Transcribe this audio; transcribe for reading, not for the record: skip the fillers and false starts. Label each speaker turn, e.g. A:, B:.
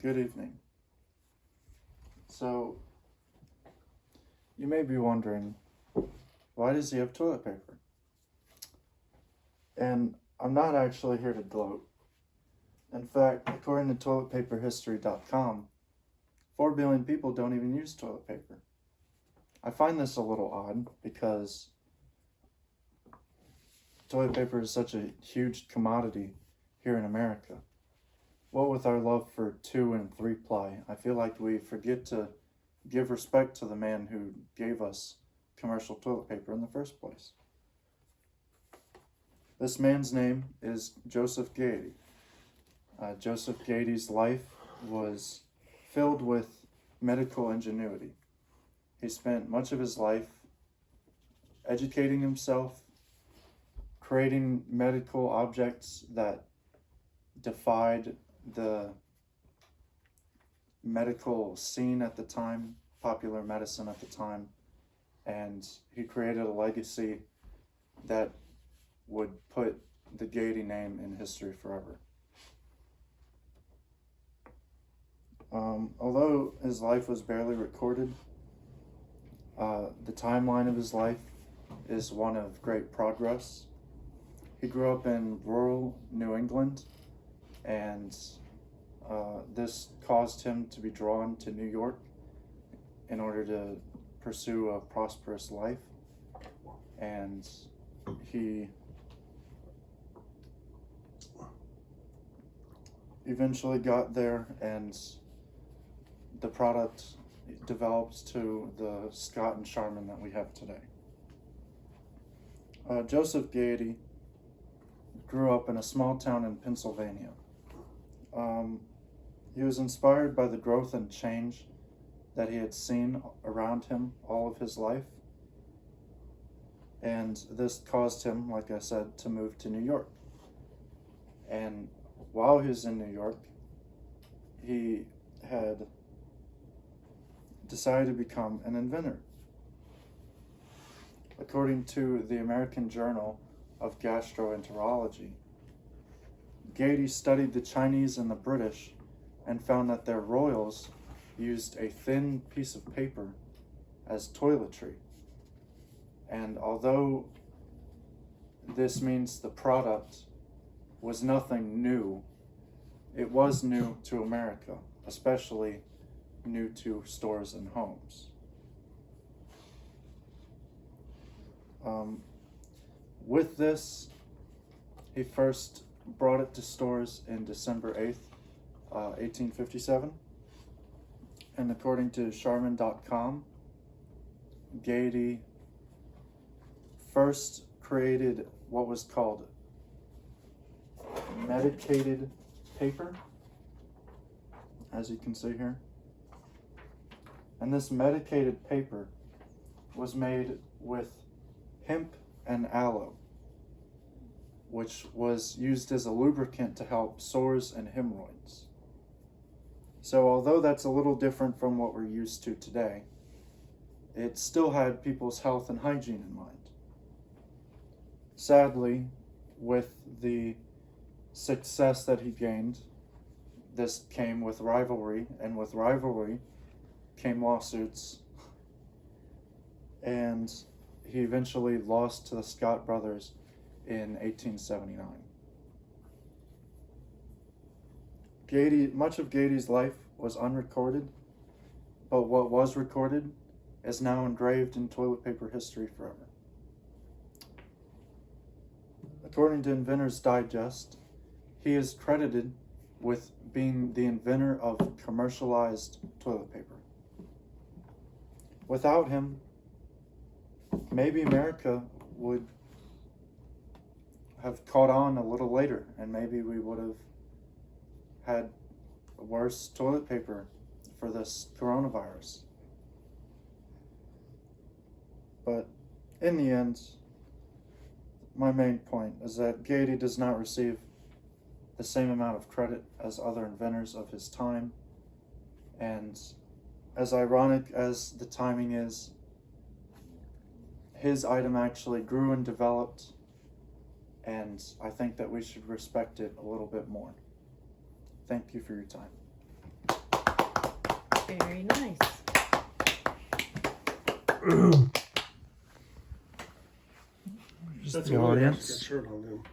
A: Good evening. So, you may be wondering, why does he have toilet paper? And I'm not actually here to gloat. In fact, according to toiletpaperhistory.com, 4 billion people don't even use toilet paper. I find this a little odd because toilet paper is such a huge commodity here in America. What with our love for 2 and 3 ply, I feel like we forget to give respect to the man who gave us commercial toilet paper in the first place. This man's name is Joseph Gayetty. Joseph Gayetty's life was filled with medical ingenuity. He spent much of his life educating himself, creating medical objects that defied the medical scene at the time, popular medicine at the time, and he created a legacy that would put the Gayetty name in history forever. Although his life was barely recorded, the timeline of his life is one of great progress. He grew up in rural New England, and this caused him to be drawn to New York in order to pursue a prosperous life. And he eventually got there, and the product developed to the Scott and Charmin that we have today. Joseph Gayetty grew up in a small town in Pennsylvania. He was inspired by the growth and change that he had seen around him all of his life, and this caused him, like I said, to move to New York. And while he was in New York, he had decided to become an inventor. According to the American Journal of Gastroenterology, Gayetty studied the Chinese and the British and found that their royals used a thin piece of paper as toiletry. And although this means the product was nothing new, it was new to America, especially new to stores and homes. With this, he first brought it to stores in December 8th, 1857. And according to Charmin.com, Gayetty first created what was called medicated paper, as you can see here. And this medicated paper was made with hemp and aloe, which was used as a lubricant to help sores and hemorrhoids. So although that's a little different from what we're used to today, it still had people's health and hygiene in mind. Sadly, with the success that he gained, this came with rivalry, and with rivalry came lawsuits, and he eventually lost to the Scott brothers in 1879. Much of Gayetty's life was unrecorded, but what was recorded is now engraved in toilet paper history forever. According to Inventor's Digest, he is credited with being the inventor of commercialized toilet paper. Without him, maybe America would have caught on a little later, and maybe we would have had worse toilet paper for this coronavirus. But in the end, my main point is that Gayetty does not receive the same amount of credit as other inventors of his time, and as ironic as the timing is, his item actually grew and developed, and I think that we should respect it a little bit more. Thank you for your time.
B: Very nice.
A: Just
C: That's
A: the
C: a really nice
A: audience.
C: shirt on them.